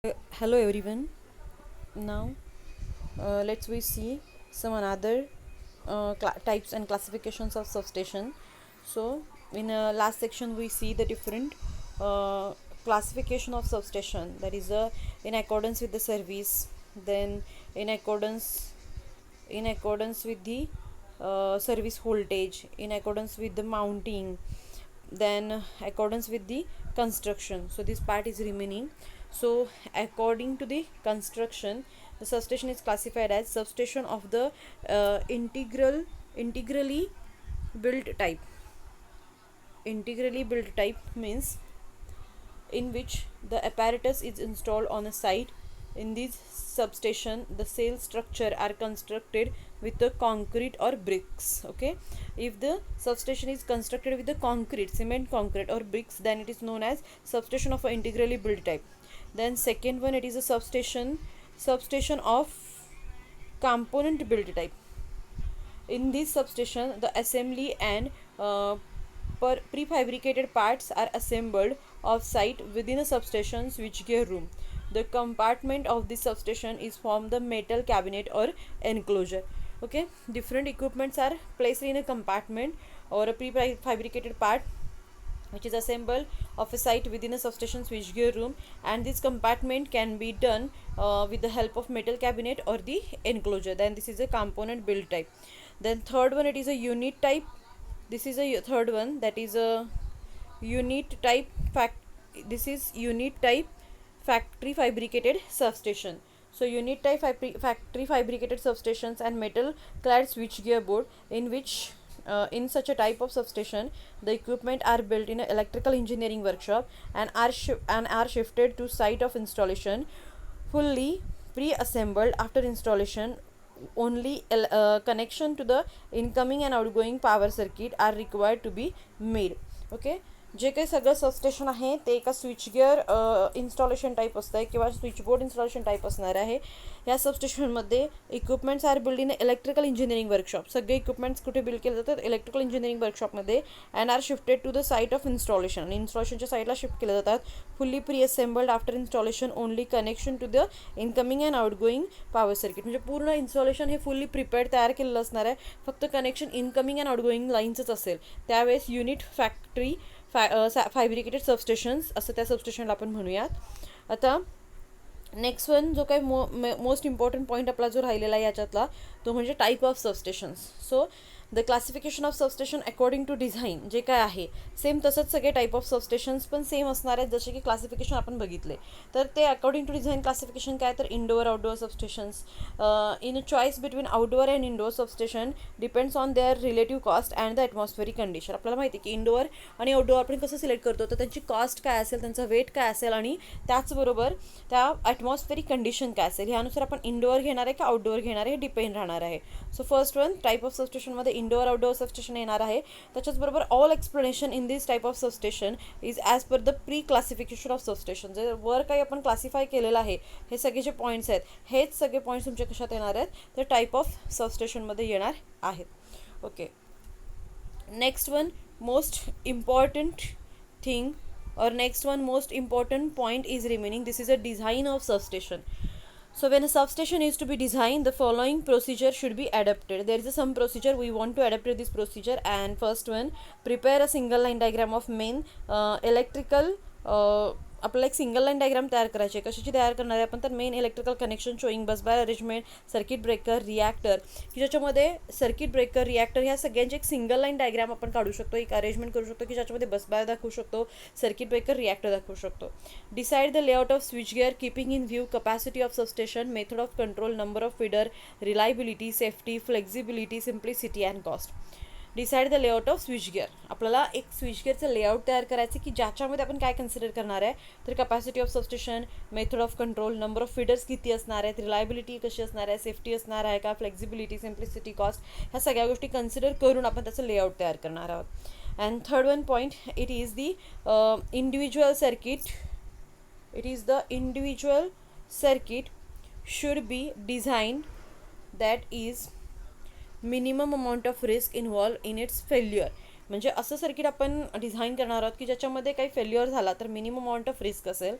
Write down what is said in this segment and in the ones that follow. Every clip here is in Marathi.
Hello everyone. Now let's we see some another types and classifications of substation. So in last section we see the different uh, classification of substation, that is in accordance with the service, then in accordance with the service voltage, in accordance with the mounting, then accordance with the construction. So this part is remaining. So according to the construction, the substation is classified as substation of the integrally built type. Integrally built type means in which the apparatus is installed on a site. In this substation, the cell structure are constructed with the concrete or bricks. Okay, if the substation is constructed with the concrete, cement concrete or bricks, then it is known as substation of an integrally built type. Then second one, it is a substation of component built type. In this substation, the assembly and prefabricated parts are assembled off-site within a substation switchgear room. The compartment of this substation is from the metal cabinet or enclosure. Okay, different equipments are placed in a compartment or a prefabricated part which is assembled of a site within a substation switchgear room, and this compartment can be done with the help of metal cabinet or the enclosure. Then this is a component build type. Then third one, it is a unit type. This is a third one, that is a unit type this is unit type factory fabricated substation. So unit type factory fabricated substations and metal clad switchgear board, in which in such a type of substation, the equipment are built in an electrical engineering workshop and are shifted to site of installation, fully pre-assembled after installation. Only connection to the incoming and outgoing power circuit are required to be made. Okay, जे काही सगळं सबस्टेशन आहे ते एका स्विचगिअर इन्स्टॉलेशन टाईप असतं आहे किंवा स्विचबोर्ड इन्स्टॉलेशन टाईप असणार आहे. या सबस्टेशनमध्ये equipments are build in electrical engineering workshop. सगळे इक्विपमेंट्स कुठे बिल्ड केले जातात? इलेक्ट्रिकल इंजिनिअरिंग वर्कशॉपमध्ये. And are shifted to the site of installation. इन्स्टॉलेशनच्या साईटला शिफ्ट केले जातात. Fully pre assembled after installation, only connection to the incoming and outgoing power circuit. म्हणजे पूर्ण इन्स्टॉलेशन हे फुल्ली प्रिपेअर्ड तयार केलेलं असणार आहे. फक्त कनेक्शन इनकमिंग अँड आउटगोईंग लाईन्सच असेल. त्यावेळेस युनिट फॅक्टरी फॅब्रिकेटेड सबस्टेशन्स असं त्या सबस्टेशनला आपण म्हणूयात. आता नेक्स्ट वन जो काही मोस्ट इम्पॉर्टंट पॉईंट आपला जो राहिलेला आहे याच्यातला, तो म्हणजे type of substations. So the classification of substation according to design जे काय आहे सेम तसंच सगळे टाईप ऑफ सबस्टेशन्स पण सेम असणार आहेत जसे की क्लासिफिकेशन आपण बघितले. तर ते अकॉर्डिंग टू डिझाईन क्लासिफिकेशन काय, तर indoor outdoor substations. In a choice between outdoor and indoor substation depends on their relative cost and the atmospheric condition. आपल्याला माहिती आहे की इंडोअर आणि आउटडोअर आपण कसं सिलेक्ट करतो, तर त्यांची कॉस्ट काय असेल, त्यांचा वेट काय असेल आणि त्याचबरोबर त्या ॲटमॉस्फेरिक कंडिशन काय असेल ह्यानुसार आपण इंडोअर घेणार आहे की आउटडोअर घेणार आहे हे डिपेंड राहणार आहे. So first one, type of सबस्टेशनमध्ये इंडोअर आउटडोअर सबस्टेशन येणार आहे. त्याच्याचबरोबर all explanation in this type of substation is as per the pre classification of substation. जे वर काही आपण क्लासिफाय केलेलं आहे हे सगळे जे पॉईंट्स आहेत हेच सगळे पॉईंट्स तुमच्या कशात येणार आहेत, तर टाईप ऑफ सबस्टेशनमध्ये येणार आहेत. Okay, next one most important thing or next one most important point is remaining. This is a design of substation. So when a substation is to be designed, the following procedure should be adopted. There is some procedure we want to adapt this procedure. And first one, prepare a single line diagram of main electrical आपल्याला एक सिंगल लाईन डायग्राम तयार करायची आहे. कशाची तयार करणार आहे आपण, तर मेन इलेक्ट्रिकल कनेक्शन शोईंग बस बार अरेंजमेंट, सर्किट ब्रेकर, रिॲक्टर, की ज्याच्यामध्ये सर्किट ब्रेकर, रिॲक्टर ह्या सगळ्यांची एक सिंगल लाईन डायग्राम आपण काढू शकतो, एक अरेंजमेंट करू शकतो की ज्याच्यामध्ये बस बार दाखवू शकतो, सर्किट ब्रेकर, रिॲक्टर दाखवू शकतो. Decide the layout off switch gear keeping in view capacity of substation, method of control, number of feeder, reliability, safety, flexibility, simplicity and cost. Decide the layout off switch gear. आपल्याला एक स्विच गिअरचं लेआउट तयार करायचं की ज्याच्यामध्ये आपण काय कन्सिडर करणार आहे, तर capacity of substation, method of control, number of feeders किती असणार आहेत, रिलायबिलिटी कशी असणार आहे, सेफ्टी असणार आहे का, फ्लेक्झिबिलिटी, सिम्प्लिसिटी, कॉस्ट, ह्या सगळ्या गोष्टी कन्सिडर करून आपण त्याचं लेआउट तयार करणार आहोत. And third one point, it is the individual circuit. It is the individual circuit should be design that is minimum amount of risk involve in its failure. म्हणजे असं सर्किट आपण डिझाईन करणार आहोत की ज्याच्यामध्ये काही फेल्युअर झाला तर मिनिमम अमाऊंट ऑफ रिस्क असेल.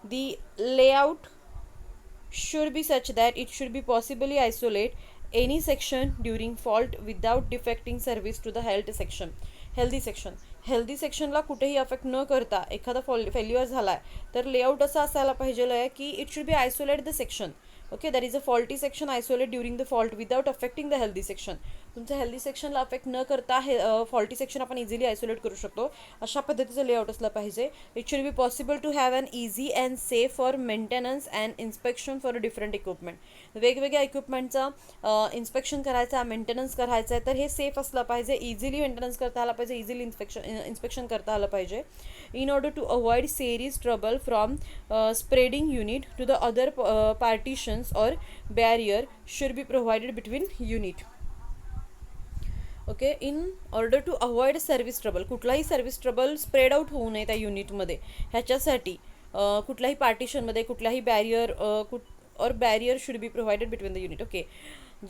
The layout should be such that it should be possibly isolate any section during fault without defecting service to the healthy सेक्शनला कुठेही अफेक्ट न करता एखादा फेल्युअर झाला आहे तर लेआउट असा असायला पाहिजे आहे की it should be isolate the section. Okay, that is a faulty section isolate during the fault without affecting the healthy section. तुमचं हेल्दी सेक्शनला अफेक्ट न करता हे फॉल्टी सेक्शन आपण इझिली आयसोलेट करू शकतो. अशा पद्धतीचं लेआउट असलं पाहिजे. It should be possible to have an easy and safe for maintenance and inspection for different equipment. वेगवेगळ्या इक्विपमेंटचा इन्स्पेक्शन करायचा, मेंटेनन्स करायचा आहे तर हे सेफ असलं पाहिजे, इझिली मेंटेनन्स करता आलं पाहिजे, इझिली इन्स्पेक्शन करता आलं पाहिजे. In order to avoid series trouble from spreading unit to the other partitions or barrier should be provided between unit. Okay, in order to avoid service trouble, कुठलाही सर्व्हिस ट्रबल स्प्रेड आउट होऊ नये त्या युनिटमध्ये, ह्याच्यासाठी कुठल्याही पार्टिशनमध्ये कुठल्याही बॅरियर और barrier should be provided between the unit. Okay,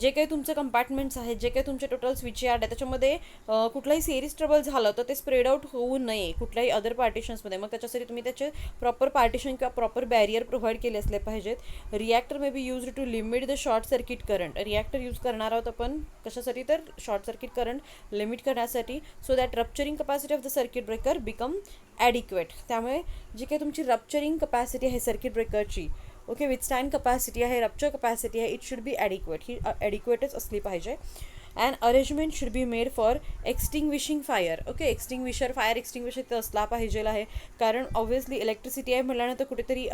जे काही तुमचे कंपार्टमेंट्स आहेत, जे काही तुमचे टोटल स्विच यार्ड आहे त्याच्यामध्ये कुठलाही सिरीज ट्रबल झालं तर ते स्प्रेड आउट होऊ नये कुठल्याही अदर पार्टिशन्समध्ये. मग त्याच्यासाठी तुम्ही त्याचे प्रॉपर पार्टिशन किंवा प्रॉपर बॅरियर प्रोव्हाइड केले असले पाहिजेत. Reactor may be use to limit the short circuit current. Reactor use करणार आहोत आपण कशासाठी तर शॉर्ट सर्किट करंट लिमिट करण्यासाठी, so that rupturing capacity of the circuit breaker become adequate. त्यामुळे जी काही तुमची रप्चरिंग कपॅसिटी आहे सर्किट ब्रेकरची, ओके, विथस्टँड कपॅसिटी आहे, रप्चर कपॅसिटी आहे, इट शुड बी ॲडिक्वेट, ही ॲडिक्वेटच असली पाहिजे. And arrangement should be made for extinguishing fire. Okay, extinguisher, fire extinguisher तर असला पाहिजे आहे, कारण ऑब्व्हियसली इलेक्ट्रिसिटी आहे म्हटल्यानंतर कुठेतरी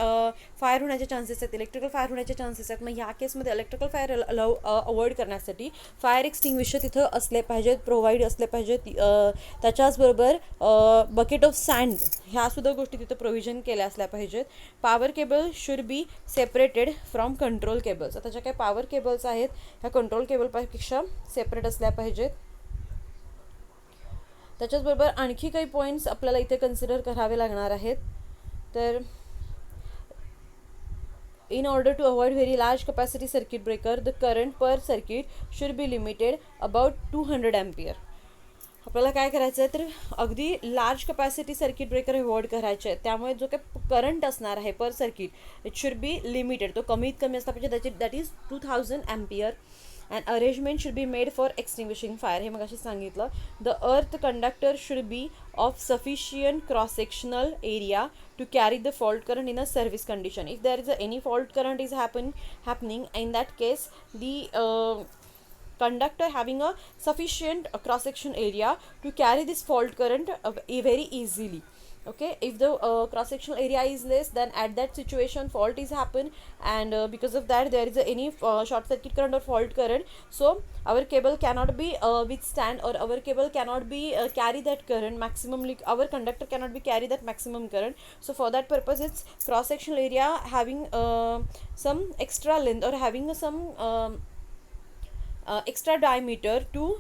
फायर होण्याचे चान्सेस आहेत, इलेक्ट्रिकल फायर होण्याचे चान्सेस आहेत. मग ह्या केसमध्ये इलेक्ट्रिकल फायर अवॉइड करण्यासाठी फायर एक्सटिंग्विशर तिथं असले पाहिजेत, प्रोव्हाइड असले पाहिजेत. त्याच्याचबरोबर बकेट ऑफ सँड ह्यासुद्धा गोष्टी तिथं प्रोव्हिजन केल्या असल्या पाहिजेत. Power cable should be separated from control cables. आता ज्या काही पॉवर केबल्स आहेत ह्या कंट्रोल केबलपेक्षा सेपरेट असल्या पाहिजेत. त्याच्याचबरोबर आणखी काही पॉईंट्स आपल्याला इथे कन्सिडर करावे लागणार आहेत. तर in order to avoid very large capacity circuit breaker, the current per circuit should be limited about 200 ampere. आपल्याला काय करायचं आहे तर अगदी large capacity circuit breaker avoid करायचे आहेत, त्यामुळे जो काही करंट असणार आहे per circuit it should be limited, तो कमीत कमी असला पाहिजे, that is 2000 ampere. And arrangement should be made for extinguishing fire, हे मग अशी सांगितलं. The earth conductor should be of sufficient cross sectional area to carry the fault current in a service condition. If there is any fault current is happening, in that case the conductor having a sufficient cross section area to carry this fault current very easily. Okay, if the cross sectional area is less, then at that situation fault is happen, and because of that there is any short circuit current or fault current, so our cable cannot be withstand, or our cable cannot be carry that current maximum, our conductor cannot be carry that maximum current. So for that purpose its cross sectional area having some extra length or having some extra diameter to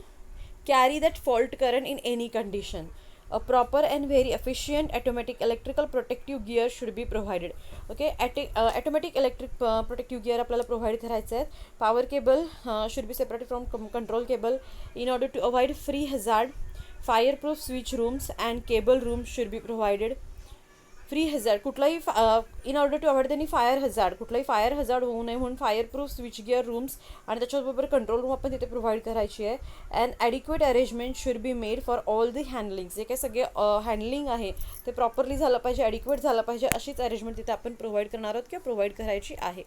carry that fault current in any condition. A proper and very efficient automatic electrical protective gear should be provided. Okay, automatic electric protective gear आपल्याला प्रोव्हाइड करायचे आहेत. Power cable should be separated from control cable in order to avoid free hazard. Fireproof switch rooms and cable rooms should be provided. Free hazard कुठलाही in order to avoid any fire hazard, कुठलाही फायर हझार्ड होऊ नये म्हणून फायरप्रूफ स्विच गिअर रूम्स आणि त्याच्याबरोबर कंट्रोल रूम आपण तिथे प्रोव्हाइड करायची आहे. And adequate arrangement should be made for all the handling, जे काही सगळे हँडलिंग आहे ते प्रॉपरली झालं पाहिजे, ॲडिक्वेट झालं पाहिजे, अशीच अरेंजमेंट तिथे आपण प्रोव्हाइड करणार आहोत किंवा प्रोव्हाइड करायची आहे.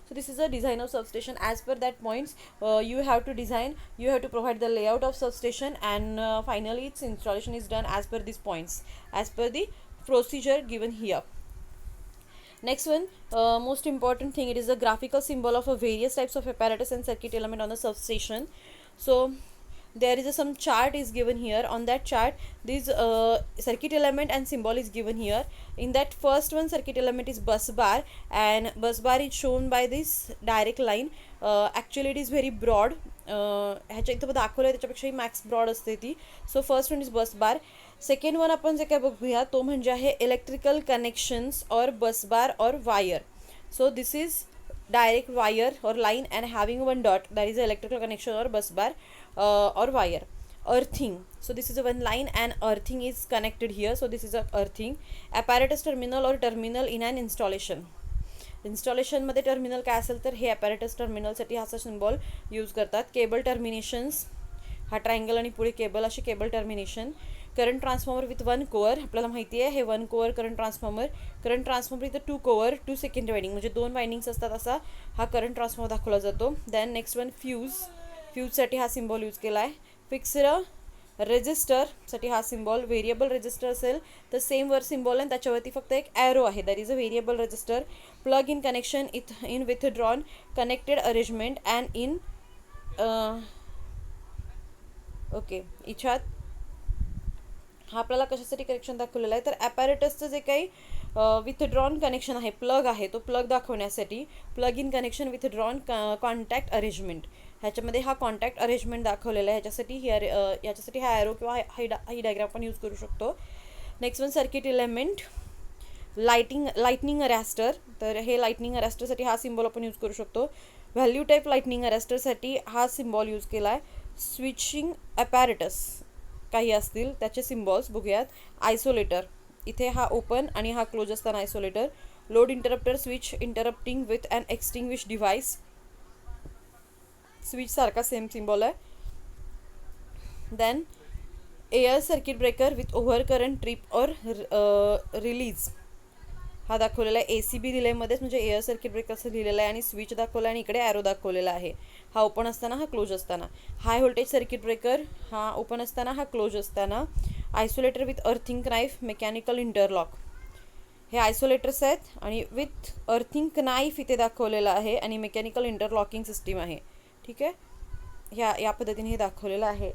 So this is a design of substation. As per that points you have to design, you have to provide the layout of substation, and finally its installation is done as per this points, as per the procedure given here. Next one, most important thing, it is a graphical symbol of various types of apparatus and circuit element on the substation. So there is some chart is given here. On that chart this circuit element and symbol is given here. In that first one circuit element is bus bar, and bus bar is shown by this direct line. Actually it is very broad, ह्याच्या इथं दाखवलं आहे त्याच्यापेक्षाही मॅक्स ब्रॉड असते ती. So first one is bus bar. Second one आपण जे काय बघूया तो म्हणजे आहे इलेक्ट्रिकल कनेक्शन्स और बस बार और wire. So this is direct wire or line and having one dot, that is electrical connection or bus bar or wire. earthing. So this is a one line and earthing is connected here. So this is a earthing. Apparatus terminal or terminal in an installation. इन्स्टॉलेशनमध्ये टर्मिनल काय असेल तर हे ॲपॅरेटस टर्मिनलसाठी हाचा सिम्बॉल यूज करतात. केबल टर्मिनेशन्स, हा ट्रायंगल आणि पुढे केबल, असे cable termination. Current transformer with one core, आपल्याला माहिती आहे हे वन कोअर करंट ट्रान्सफॉर्मर इथं two core two second winding, म्हणजे दोन वाइंडिंग्स असतात असा हा करंट ट्रान्सफॉर्मर दाखवला जातो. देन नेक्स्ट वन फ्यूजसाठी हा सिम्बॉल यूज केला आहे. फिक्स्ड रेजिस्टरसाठी हा सिम्बॉल. व्हेरिएबल रेजिस्टर असेल तर सेम वर सिम्बॉल आणि त्याच्यावरती फक्त एक ॲरो आहे, that is a variable resistor. Plug in connection in withdrawn connected arrangement and in okay. इच्छात हा आपल्याला कशासाठी कनेक्शन दाखवलेला आहे तर ॲपॅरेटसचं जे काही विथड्रॉन कनेक्शन आहे, प्लग आहे, तो प्लग दाखवण्यासाठी. Plug in connection withdrawn contact arrangement, ह्याच्यामध्ये हा कॉन्टॅक्ट अरेंजमेंट दाखवलेला आहे. ह्याच्यासाठी हा ॲरो किंवा ही डायग्राम पण यूज करू शकतो. Next one circuit element, lightning arrester, तर हे लाइटनिंग अरेस्टरसाठी हा सिम्बॉल आपण यूज करू शकतो. व्हॅल्यू टाईप लाइटनिंग अरेस्टरसाठी हा सिम्बॉल यूज केला आहे. स्विचिंग ॲपॅरेटस काही असतील त्याचे सिम्बॉल्स बघूयात. आयसोलेटर, इथे हा ओपन आणि हा क्लोज असताना isolator. Load interrupter switch interrupting with an extinguish device, switch सारखा सेम सिम्बॉल आहे. Then air circuit breaker with over current trip or release, हा दाखवलेला आहे. ACB रिलेमध्येच म्हणजे एअर सर्किट ब्रेकर असं लिहिलेलं आहे आणि स्विच दाखवला आणि इकडे ॲरो दाखवलेला आहे. हा ओपन असताना हा क्लोज असताना. हाय व्होल्टेज सर्किट ब्रेकर, हा ओपन असताना हा क्लोज असताना. Isolator with earthing knife mechanical interlock, हे आयसोलेटर्स आहेत आणि विथ अर्थिंग नाईफ इथे दाखवलेलं आहे आणि मेकॅनिकल इंटरलॉकिंग सिस्टीम आहे. ठीक आहे, या पद्धतीने हे दाखवलेलं आहे.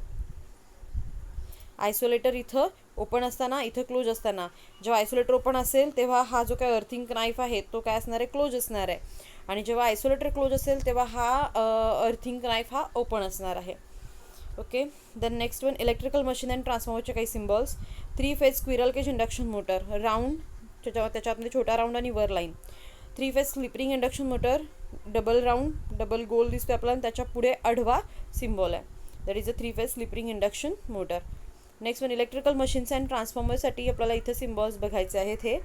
आयसोलेटर इथं ओपन असताना, इथं क्लोज असताना. जेव्हा आयसोलेटर ओपन असेल तेव्हा हा जो काय अर्थिंग नाईफ आहे तो काय असणार आहे, क्लोज असणार आहे. आणि जेव्हा आयसोलेटर क्लोज असेल तेव्हा हा अर्थिंग नाईफ हा ओपन असणार आहे. Okay. Then next one electrical machine and ट्रान्सफॉर्मरचे काही symbols. 3 phase squirrel cage induction motor, round, त्याच्यामध्ये छोटा राऊंड आणि वर line. 3 phase slip ring induction motor, double round, double गोल दिसतो आपल्याला आणि त्याच्या पुढे आडवा सिम्बॉल आहे, that is a 3 phase slip ring induction motor. Next one electrical machines and ट्रान्सफॉर्मरसाठी आपल्याला इथे सिम्बॉल्स बघायचे आहेत. हे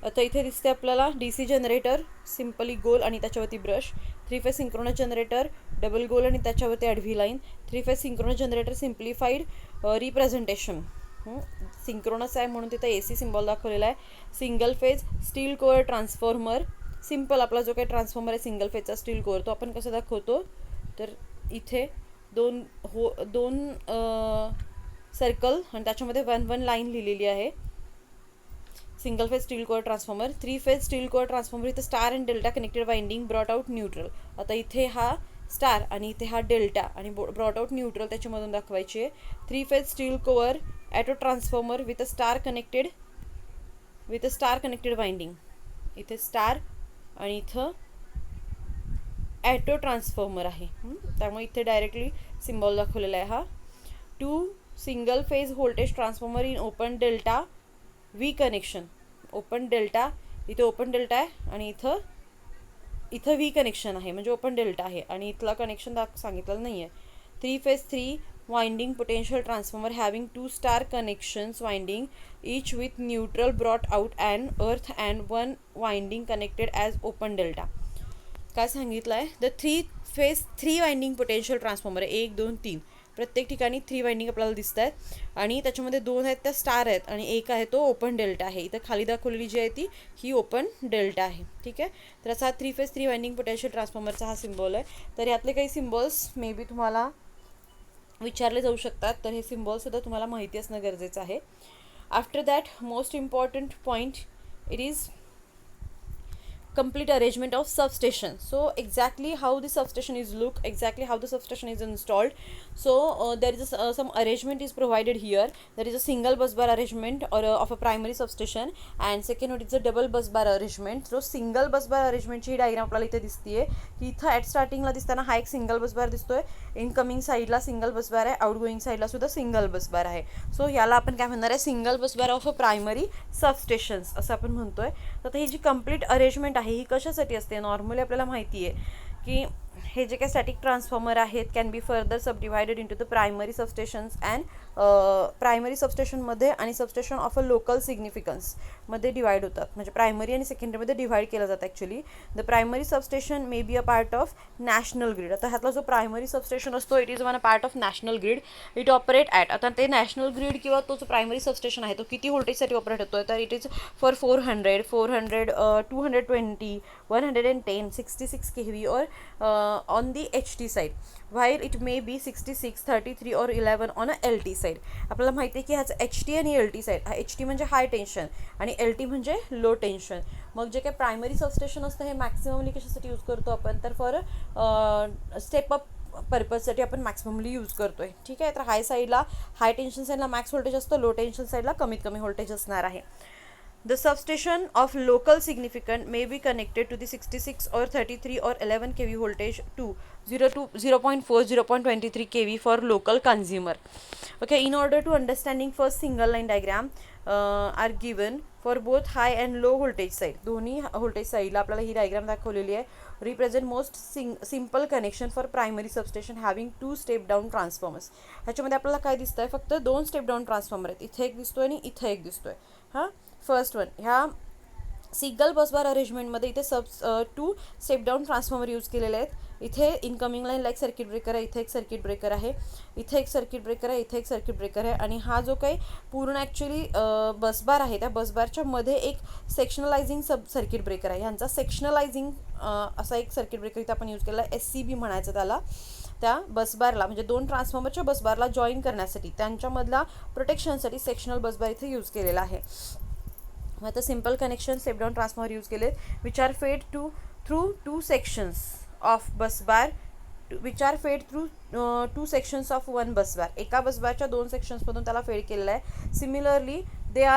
आता इथे दिसते आपल्याला DC जनरेटर, सिम्पली गोल आणि त्याच्यावरती brush. 3 phase synchronous generator, double गोल आणि त्याच्यावरती आडवी line. 3 phase synchronous generator simplified representation, synchronous आहे म्हणून तिथं AC सिम्बॉल दाखवलेला आहे. Single phase steel core transformer, simple आपला जो काही ट्रान्सफॉर्मर आहे सिंगल फेजचा स्टील कोअर, तो आपण कसं दाखवतो तर इथे दोन सर्कल आणि त्याच्यामध्ये 1 लाईन लिहिलेली आहे. Single phase steel core transformer. 3 phase steel core transformer, इथं star and delta connected winding brought out neutral. आता इथे हा स्टार आणि इथे हा डेल्टा आणि ब्रॉट आउट न्यूट्रल त्याच्यामधून दाखवायची आहे. 3 phase steel core auto transformer with a star connected winding, इथे स्टार आणि इथं ॲटो ट्रान्सफॉर्मर आहे, त्यामुळे इथे डायरेक्टली सिम्बॉल दाखवलेला आहे हा. 2 single phase voltage transformer in open delta V connection, open delta, इथे ओपन डेल्टा आहे आणि इथं V कनेक्शन आहे म्हणजे ओपन डेल्टा आहे आणि इथला कनेक्शन सांगितलेलं नाही आहे. 3 phase 3 winding potential transformer having 2 star connections winding each with neutral brought out and earth and 1 winding connected as open delta. काय सांगितलं आहे, the 3 phase 3 winding potential transformer आहे, 1 2 3 प्रत्येक ठिकाणी 3 वाइंडिंग आपल्याला दिसत आहेत आणि त्याच्यामध्ये 2 आहेत त्या स्टार आहेत आणि एक आहे तो ओपन डेल्टा आहे. इथं खाली दाखवलेली जी आहे ती ही ओपन डेल्टा आहे. ठीक आहे, तर असा 3 फेज 3 वाइंडिंग पोटेन्शियल ट्रान्सफॉर्मरचा हा सिम्बॉल आहे. तर यातले काही सिम्बॉल्स मे बी तुम्हाला विचारले जाऊ शकतात, तर हे सिम्बॉल्ससुद्धा तुम्हाला माहिती असणं गरजेचं आहे. After that most important point, it is complete arrangement of substation. So exactly how the substation is look, exactly how the substation is installed. So there is some arrangement is provided here. There is a single bus bar arrangement or of a primary substation, and second one is a double bus bar arrangement. So single bus bar arrangement ची डायग्राम आपल्याला इथे दिसतीये की इथं ॲट स्टार्टिंगला दिसताना हा एक सिंगल बस बार दिसतोय, इनकमिंग साईडला सिंगल बस बार आहे, आउटगोईंग साईडला सुद्धा सिंगल बस बार आहे. सो याला आपण काय म्हणणार आहे, single bus bar of a primary substations असं आपण म्हणतोय. तर ही जी कंप्लीट अरेंजमेंट आहे ही कशासाठी असते, नॉर्मली आपल्याला माहिती आहे की हे जे काही स्टॅटिक ट्रान्सफॉर्मर आहेत can be further sub divided into the primary substations and primary सबस्टेशनमध्ये आणि सबस्टेशन ऑफ अ लोकल सिग्निफिकन्समध्ये डिवाइड होतात. म्हणजे प्रायमरी आणि सेकंडरीमध्ये डिवाइड केलं जातं actually. The primary substation may be a part of national grid. आता ह्यातला जो प्रायमरी सबस्टेशन असतो it is one a part of national grid. It operate at, आता ते नॅशनल ग्रीड किंवा तो जो प्रायमरी सबस्टेशन आहे तो किती व्होल्टेजसाठी ऑपरेट होतो, तर it is for 400, 220, 110, 66 kV or on the HT side, while it may be 66, 33 or 11 on a LT side. आपल्याला माहिती आहे की ह्याचं HT आणि LT साईड, HT म्हणजे हाय टेन्शन आणि LT म्हणजे लो टेन्शन. मग जे काही प्रायमरी सबस्टेशन असतं हे मॅक्सिममली कशासाठी यूज करतो आपण, तर फॉर स्टेप अप पर्पजसाठी आपण मॅक्सिममली यूज करतोय. ठीक आहे. तर हाय साईडला, हाय टेन्शन साईडला मॅक्स व्होल्टेज असतं, लो टेन्शन साईडला कमीत कमी व्होल्टेज असणार आहे. The substation of local significance may be connected to the 66 or 33 or 11 kV voltage to 0.4, 0.23 kV for local consumer. Okay, in order to understanding first single line diagram are given for both high and low voltage side. दोन्ही व्होल्टेज साईडला आपल्याला ही डायग्राम दाखवलेली आहे. Represent most simple connection for primary substation having 2 step down transformers. ह्याच्यामध्ये आपल्याला काय दिसतंय, फक्त 2 स्टेप डाऊन ट्रान्सफॉर्मर आहेत. इथे एक दिसतोय आणि इथे एक दिसतोय. हां, फर्स्ट वन, ह्या सिंगल बसबार अरेंजमेंटमध्ये इथे 2 स्टेप डाऊन ट्रान्सफॉर्मर यूज केलेले आहेत. इथे incoming line like circuit breaker आहे, इथे एक सर्किट ब्रेकर आहे, इथे एक सर्किट ब्रेकर आहे, इथे एक सर्किट ब्रेकर आहे. आणि हा जो काही पूर्ण ॲक्च्युली बसबार आहे त्या बसबारच्या मध्ये एक सेक्शनलायझिंग सब सर्किट ब्रेकर आहे. ह्यांचा सेक्शनलायझिंग असा एक सर्किट ब्रेकर इथे आपण यूज केला आहे. SCB म्हणायचं त्याला. त्या बसबारला म्हणजे 2 ट्रान्सफॉर्मरच्या बसबारला जॉईन करण्यासाठी त्यांच्यामधला प्रोटेक्शनसाठी सेक्शनल बसबार इथे यूज केलेला आहे. आता simple connection step down transformer use केले which are fed through 2 sections of busbar, which are fed through 2 sections of 1 busbar. एका बसबारच्या 2 सेक्शन्समधून त्याला फेड केलेलं आहे. Similarly there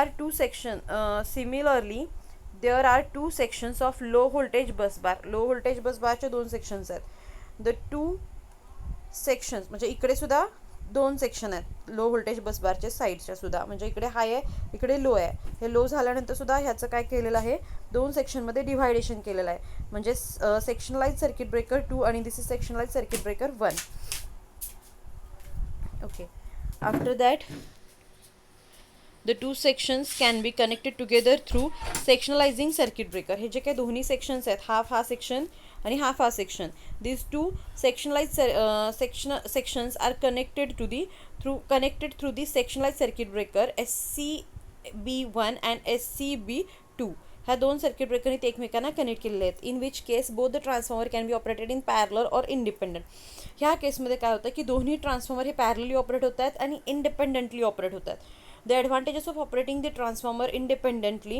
are 2 sections of low voltage busbar. Low voltage बसबारचे 2 sections आहेत. द 2 sections म्हणजे इकडे सुद्धा 2 सेक्शन आहेत लो व्होल्टेज बसबारचे साईडच्या सुद्धा. म्हणजे इकडे हाय आहे, इकडे लो आहे. हे लो झाल्यानंतर सुद्धा ह्याचं काय केलेलं आहे, 2 सेक्शनमध्ये डिव्हायडेशन केलेलं आहे. म्हणजे सेक्शनलाइज सर्किट ब्रेकर 2 आणि this is sectionalize circuit breaker 1. Okay. After that the 2 sections can be connected together through sectionalizing circuit breaker. हे जे काही दोन्ही सेक्शन्स आहेत, हाफ हा सेक्शन आणि हाफ हा section, these 2 sectionalized sections are connected through the sectionalized circuit breaker SCB1 and SCB2. ह्या 2 सर्किट ब्रेकरने ते एकमेकांना कनेक्ट केलेले आहेत. In which case both the transformer can be operated in parallel और इंडिपेंडंट. ह्या केसमध्ये काय होतं की दोन्ही ट्रान्सफॉर्मर हे पॅरलली ऑपरेट होत आहेत आणि इंडिपेंडंटली ऑपरेट होत आहेत. The advantages of operating the transformer independently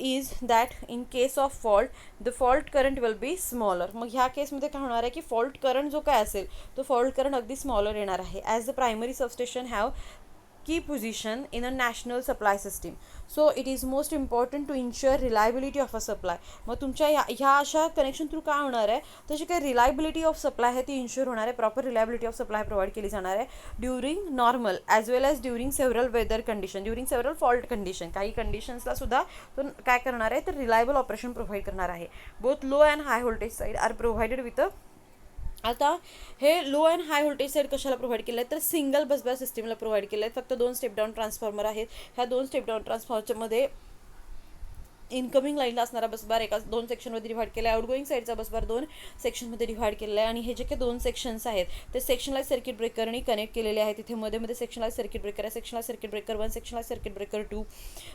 is that in case of fault, the fault current will be smaller. मग ह्या केसमध्ये काय होणार आहे की फॉल्ट करंट जो काय असेल तो फॉल्ट करंट अगदी स्मॉलर येणार आहे. As the primary substation have key position in a national supply system, so it is most important to ensure reliability of a supply. मग तुमच्या ह्या अशा कनेक्शन थ्रू काय होणार आहे, त्याची काही रिलायबिलिटी ऑफ सप्लाय आहे ती इन्श्योर होणार आहे. Proper reliability of supply provide केली जाणार आहे during normal as well as during several weather condition, during several fault condition. काही कंडिशन्सला सुद्धा तो काय करणार आहे तर रिलायबल ऑपरेशन प्रोव्हाइड करणार आहे. Both low and high voltage side are provided with a. आता हे low and high voltage side कशाला प्रोव्हाइड केलं आहे तर सिंगल बसबार सिस्टीमला प्रोव्हाइड केलं आहे. फक्त 2 स्टेप डाऊन ट्रान्सफॉर्मर आहेत. ह्या 2 स्टेप डाऊन ट्रान्सफॉर्मरमध्ये इनकमिंग लाईनला असणारा बसबार एका 2 सेक्शनमध्ये डिव्हाइड केला आहे. आउटगोईंग साईडचा बसबार 2 सेक्शनमध्ये डिव्हाइड केलेला आहे. आणि हे जे काही 2 सेक्शन्स आहेत ते सेक्शनलाइज सर्किट ब्रेकरने कनेक्ट केलेले आहेत. तिथे मध्ये सेक्शनलाइज सर्किट ब्रेकर आहे, सेक्शनलाइज सर्किट ब्रेकर 1, सेक्शनलाइज सर्किट ब्रेकर 2.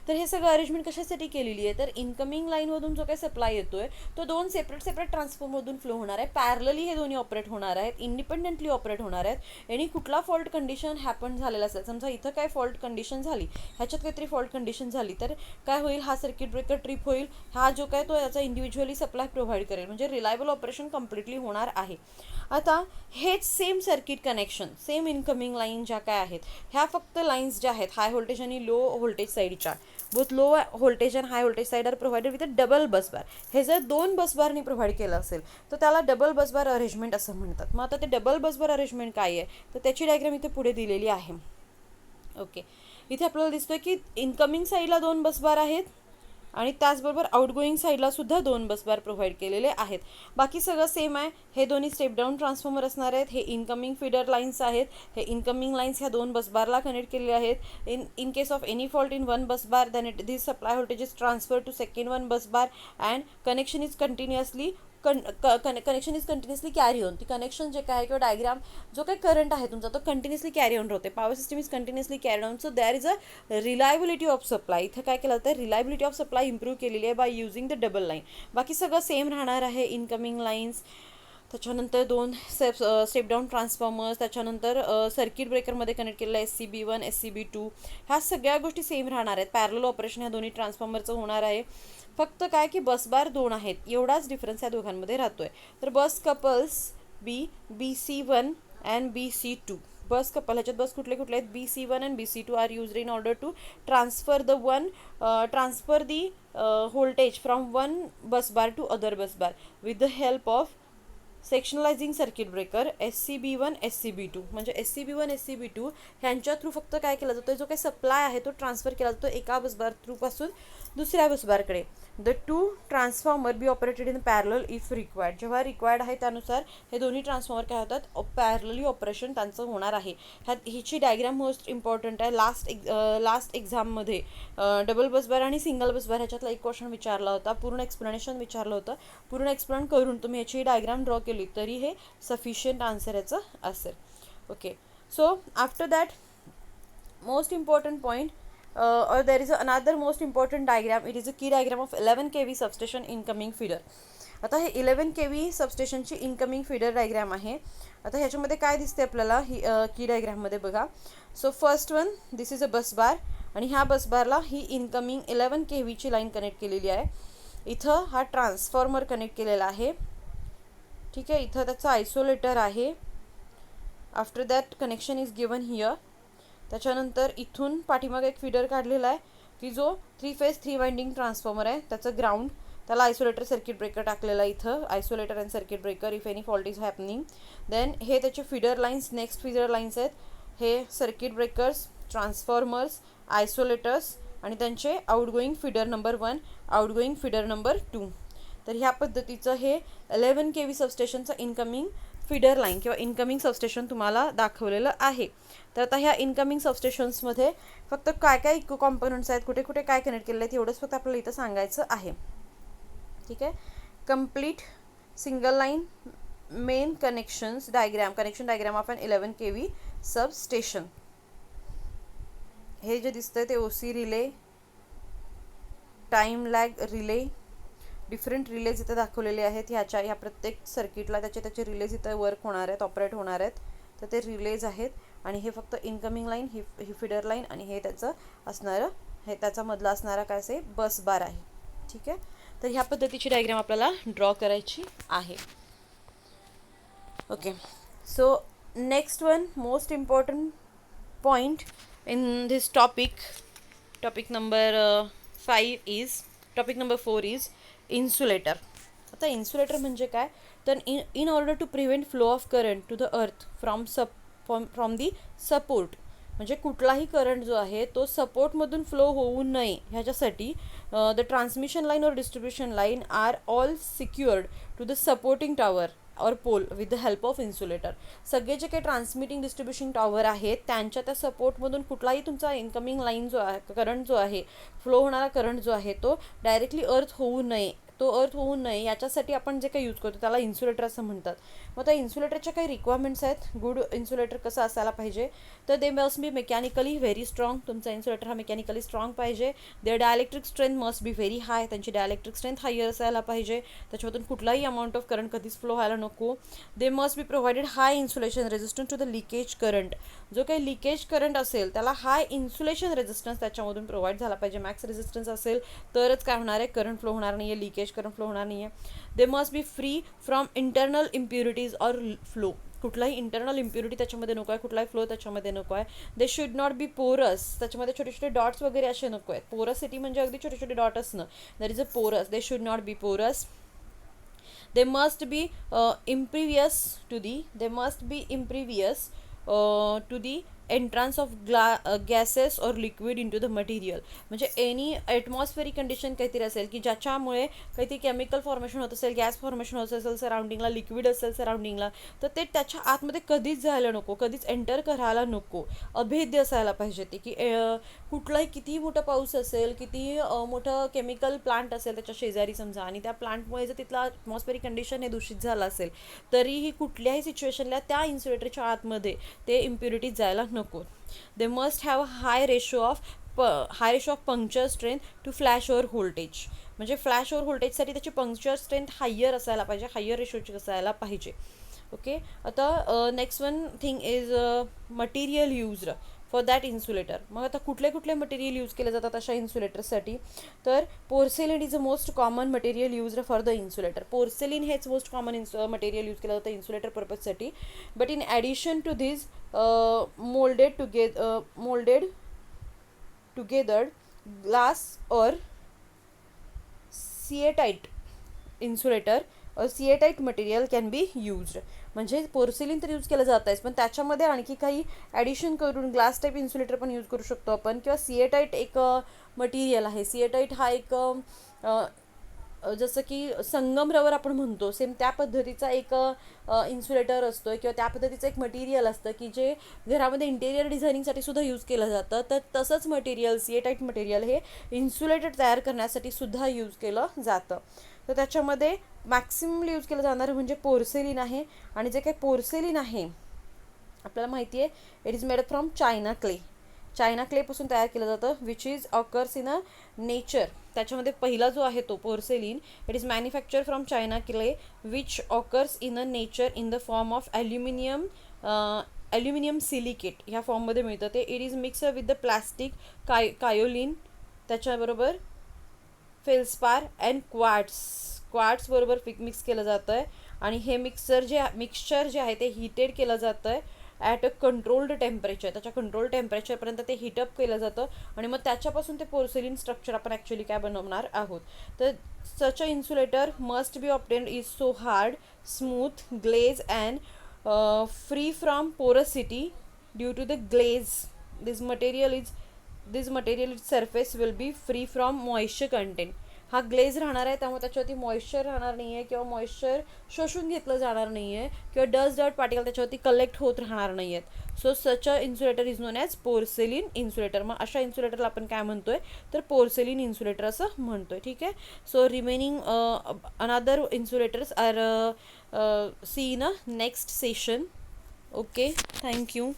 तर हे सगळं अरेंजमेंट कशासाठी केलेली आहे तर इनकमिंग लाईनमधून जो काही सप्लाय येतोय तो 2 सेपरेट ट्रान्सफॉर्मरमधून फ्लो होणार आहे. पॅरलली हे दोन्ही ऑपरेट होणार आहेत, इंडिपेंडेंटली ऑपरेट होणार आहेत. आणि कुठला फॉल्ट कंडिशन हॅपन झालेला असेल, समजा इथं काय फॉल्ट कंडिशन झाली, ह्याच्यात काहीतरी फॉल्ट कंडिशन झाली तर काय होईल, हा सर्किट ब्रेकर ट्रिप होईल. हा जो काय तो याचा इंडिव्हिज्युअली सप्लाय प्रोव्हाइड करेल. म्हणजे रिलायबल ऑपरेशन कम्प्लिटली होणार आहे. आता हेच same circuit connection, same incoming line ज्या काय आहेत ह्या फक्त लाईन्स ज्या आहेत हाय व्होल्टेज आणि लो व्होल्टेज साईडच्या, both low voltage and high voltage side are provided with a double busbar. हे जर 2 बसबारनी प्रोव्हाइड केलं असेल तर त्याला डबल बसबार अरेंजमेंट असं म्हणतात. मग आता ते डबल बसबार अरेंजमेंट काय आहे तर त्याची डायग्राम इथे पुढे दिलेली आहे. ओके. इथे आपल्याला दिसतोय की इनकमिंग साईडला 2 बसबार आहेत आणि त्याचबरोबर आउटगोईंग साईडला सुद्धा 2 बस बार प्रोव्हाइड केलेले आहेत. बाकी सगळं सेम आहे. हे दोन्ही स्टेप डाऊन ट्रान्सफॉर्मर असणार आहेत. हे इनकमिंग फीडर लाईन्स आहेत. हे इनकमिंग लाईन्स ह्या 2 बस बारला कनेक्ट केलेले आहेत. In case of any fault in one bus bar then this supply voltage is transfer to second one bus bar and connection is continuously connection is continuously carry on. ती कनेक्शन जे काय किंवा डायग्राम जो काही करंट आहे तुमचा तो कंटिन्युअसली कॅरी ऑन राहते. Power system is continuously carry on. So there is a reliability of supply. इथं काय केलं जातं, रिलायबिलिटी ऑफ सप्लाय इम्प्रूव्ह केलेली आहे by using the double line. बाकी सगळं सेम राहणार आहे. इनकमिंग लाईन्स, त्याच्यानंतर 2 स्टेप डाऊन ट्रान्सफॉर्मर्स, त्याच्यानंतर सर्किट ब्रेकरमध्ये कनेक्ट केलेलं SCB1 SCB2 ह्या सगळ्या गोष्टी सेम राहणार आहेत. पॅरलल ऑपरेशन ह्या दोन्ही ट्रान्सफॉर्मरचं होणार आहे. फक्त काय की बस बार 2 आहेत, एवढाच डिफरन्स या दोघांमध्ये राहतोय. तर bus couples BC1 and BC2. Bus couple ह्याच्यात बस कुठले कुठले आहेत, BC1 and BC2 are used in order to transfer the voltage from one bus bar to other bus bar with the help of sectionalizing circuit breaker SCB1 SCB2. म्हणजे SCB1 SCB2 ह्यांच्या थ्रू फक्त काय केलं जातं, जो काही सप्लाय आहे तो ट्रान्सफर केला जातो एका बसबार थ्रूपासून दुसऱ्या बसबारकडे. The two transformer be operated in parallel if required. जेव्हा रिक्वायर्ड आहे त्यानुसार हे दोन्ही ट्रान्सफॉर्मर काय होतात, पॅरलली ऑपरेशन त्यांचं होणार आहे. हिची डायग्राम मोस्ट इम्पॉर्टंट आहे. लास्ट एक्झाममध्ये डबल बसबार आणि सिंगल बसबार ह्याच्यातला एक क्वेश्चन विचारला होता. पूर्ण एक्सप्लेनेशन विचारलं होतं. पूर्ण एक्सप्लेन करून तुम्ही ह्याची डायग्राम ड्रॉ केली तरी हे सफिशियंट आन्सर याचं असेल. Okay, so after that most important point or there is another most important diagram. It is a key diagram of 11 kV substation incoming feeder. आता हे 11 kV सबस्टेशनची इनकमिंग फीडर डायग्राम आहे. आता ह्याच्यामध्ये काय दिसते आपल्याला ही की डायग्राममध्ये बघा. So first one this is a bus bar आणि ह्या बस बारला ही इनकमिंग 11 kVची लाईन कनेक्ट केलेली आहे. इथं हा ट्रान्सफॉर्मर कनेक्ट केलेला आहे. ठीक आहे, इथं त्याचा आयसोलेटर आहे. After that connection is given here. त्याच्यानंतर इथून पाठीमागे एक फीडर काढलेला आहे की जो 3 फेज 3 वाइंडिंग ट्रान्सफॉर्मर आहे. त्याचं ग्राउंड, त्याला आयसोलेटर सर्किट ब्रेकर टाकलेला आहे. इथं isolator and circuit breaker if any fault is happening. Then हे त्याचे feeder lines, next feeder lines आहेत. हे सर्किट ब्रेकर्स, ट्रान्सफॉर्मर्स, आयसोलेटर्स आणि त्यांचे outgoing feeder number 1, outgoing feeder number 2. तर ह्या पद्धतीचं हे 11 kV सबस्टेशनचं इनकमिंग फीडर लाईन किंवा इनकमिंग सबस्टेशन तुम्हाला दाखवलेलं आहे. तर आता ह्या इनकमिंग सबस्टेशन्समध्ये फक्त काय काय इको कॉम्पोनंट्स आहेत, कुठे कुठे काय कनेक्ट केलेले आहेत एवढंच फक्त आपल्याला इथं सांगायचं आहे. ठीक आहे, complete single line main connections diagram, connection diagram of an 11 kV substation. हे जे दिसतंय ते OC relay, time lag relay, different relays इथे दाखवलेले आहेत. ह्या प्रत्येक सर्किटला त्याचे रिलेज इथे वर्क होणार आहेत, ऑपरेट होणार आहेत. तर ते रिलेज आहेत आणि हे फक्त इनकमिंग लाईन, ही फीडर लाईन आणि हे त्याचं असणारं, हे त्याचा मधला असणारा काय असे बस बार आहे. ठीक आहे, तर ह्या पद्धतीची डायग्राम आपल्याला ड्रॉ करायची आहे. Okay, so next one most important point in this topic number 4 is insulator. आता इन्सुलेटर म्हणजे काय, तर in order to prevent flow of current to the earth from the support. म्हणजे कुठलाही करंट जो आहे तो सपोर्टमधून फ्लो होऊ नये ह्याच्यासाठी द ट्रान्समिशन लाईन और distribution line are all secured to the supporting tower और pole with the help of insulator. सगळे जे काही ट्रान्समिटिंग डिस्ट्रीब्युशन टॉवर आहेत त्यांच्या त्या सपोर्टमधून कुठलाही तुमचा इनकमिंग लाईन जो आहे, करंट जो आहे, फ्लो होणारा करंट जो आहे तो डायरेक्टली अर्थ होऊ नये, याच्यासाठी आपण जे काही यूज करतो त्याला इन्सुलेटर असं म्हणतात. मग त्या इन्सुलेटरच्या काही रिक्वायरमेंट्स आहेत. गुड इन्सुलेटर कसं असायला पाहिजे, तर they must be mechanically very strong. तुमचा इन्सुलेटर हा मेकॅनिकली स्ट्रॉंग पाहिजे. Their dielectric strength must be very high. त्यांची डायलेक्ट्रिक स्ट्रेंथ हायर असायला पाहिजे. त्याच्यामधून कुठलाही अमाऊंट ऑफ करंट कधीच फ्लो व्हायला नको. They must be provided high insulation resistance to the leakage current. जो काही लिकेज करंट असेल त्याला हाय इन्सुलेशन रेजिस्टन्स त्याच्यामधून प्रोव्हाइड झाला पाहिजे. मॅक्स रेजिस्टन्स असेल तरच काय होणार आहे, करंट फ्लो होणार नाही आहे, लिकेज करंट फ्लो होणार नाही आहे. दे must B free from internal impurities और फ्लो. कुठलाही इंटरनल इम्प्युरिटी त्याच्यामध्ये नको आहे, कुठलाही फ्लो त्याच्यामध्ये नको आहे. दे शुड नॉट बी पोरस. त्याच्यामध्ये छोटे छोटे डॉट्स वगैरे असे नको आहेत. पोरसिटी म्हणजे अगदी छोटे छोटे डॉट असणं. दॅट इज अ पोरस. दे शुड नॉट बी पोरस. They must be impervious to the entrance of gases और liquid into the material. म्हणजे एनी ॲटमॉस्फेरिक कंडिशन काहीतरी असेल की ज्याच्यामुळे काहीतरी केमिकल फॉर्मेशन होत असेल, गॅस फॉर्मेशन होत असेल सराउंडिंगला, लिक्विड असेल सराउंडिंगला, तर ते त्याच्या आतमध्ये कधीच जायला नको, कधीच एंटर करायला नको. अभेद्य असायला पाहिजे ते की कुठलाही कितीही मोठा पाऊस असेल, कितीही मोठं केमिकल प्लांट असेल त्याच्या शेजारी समजा, आणि त्या प्लांटमुळे जर तिथला ॲटमॉस्फेरिक कंडिशन हे दूषित झालं असेल, तरीही कुठल्याही सिच्युएशनला त्या इन्सुलेटरच्या आतमध्ये ते इम्प्युरिटीज जायला नको. They must have high ratio of puncture strength to flash over voltage. म्हणजे फ्लॅश ओव्हर व्होल्टेजसाठी त्याची पंक्चर स्ट्रेंथ हायर असायला पाहिजे, हायर रेशोची असायला पाहिजे. ओके. आता next one thing is material used for that insulator. मग आता कुठले कुठले मटेरियल यूज केले जातात अशा इन्सुलेटरसाठी, तर porcelain is a most common material used for the insulator. Porcelain हेच मोस्ट कॉमन मटेरियल यूज केलं जातं इन्सुलेटर पर्पजसाठी. But in addition to this moulded together glass और steatite insulator steatite material can be used. म्हणजे पोर्सिलिन तर यूज केलं जात आहेच, पण त्याच्यामध्ये आणखी काही ॲडिशन करून ग्लास टाईप इन्सुलेटर पण यूज करू शकतो आपण, किंवा सिएटाइट एक मटेरियल आहे. सिएटाइट हा एक जसं की संगमरवर आपण म्हणतो, सेम त्या पद्धतीचा एक इन्सुलेटर असतो किंवा त्या पद्धतीचं एक मटेरियल असतं की जे घरामध्ये इंटेरियर डिझायनिंगसाठी सुद्धा यूज केलं जातं. तर तसंच मटेरियल सिएटाइट मटेरियल हे इन्सुलेटर तयार करण्यासाठी सुद्धा यूज केलं जातं. तर त्याच्यामध्ये मॅक्सिममली यूज केलं जाणारं म्हणजे पोर्सेलिन आहे. आणि जे काही पोर्सेलिन आहे आपल्याला माहिती आहे, it is made from china clay. China क्लेपासून तयार केलं जातं, which is occurs in a nature. त्याच्यामध्ये पहिला जो आहे तो porcelain, it is manufacture from china clay which occurs in a nature in the form of aluminium silicate ह्या फॉर्ममध्ये मिळतं ते. It is mix with the plastic kaolin, त्याच्याबरोबर फेल्स्पार अँड क्वार्ट्स बरोबर मिक्स केलं जातं आहे. आणि हे मिक्सचर जे आहे ते हीटेड केलं जातं आहे ॲट अ कंट्रोल्ड टेम्परेचर. त्याच्या कंट्रोल टेम्परेचरपर्यंत ते हीटअप केलं जातं आणि मग त्याच्यापासून ते पोर्सेलिन स्ट्रक्चर आपण ॲक्च्युली काय बनवणार आहोत. तर such a insulator must be obtained is so hard, smooth, glaze and free from porosity due to the glaze. This material surface will be free from moisture content. हा ग्लेज राहणार आहे, त्यामुळे त्याच्यावरती मॉइश्चर राहणार नाही आहे किंवा मॉइश्चर शोषून घेतलं जाणार नाही आहे किंवा डस्ट पार्टिकल त्याच्यावरती कलेक्ट होत राहणार नाही आहेत. So such a insulator is non as पोर्सेलिन insulator. मग अशा इन्सुलेटरला आपण काय म्हणतोय, तर पोर्सेलिन इन्सुलेटर असं म्हणतोय. ठीक आहे. So remaining another insulators are see in a next session. Okay, thank you.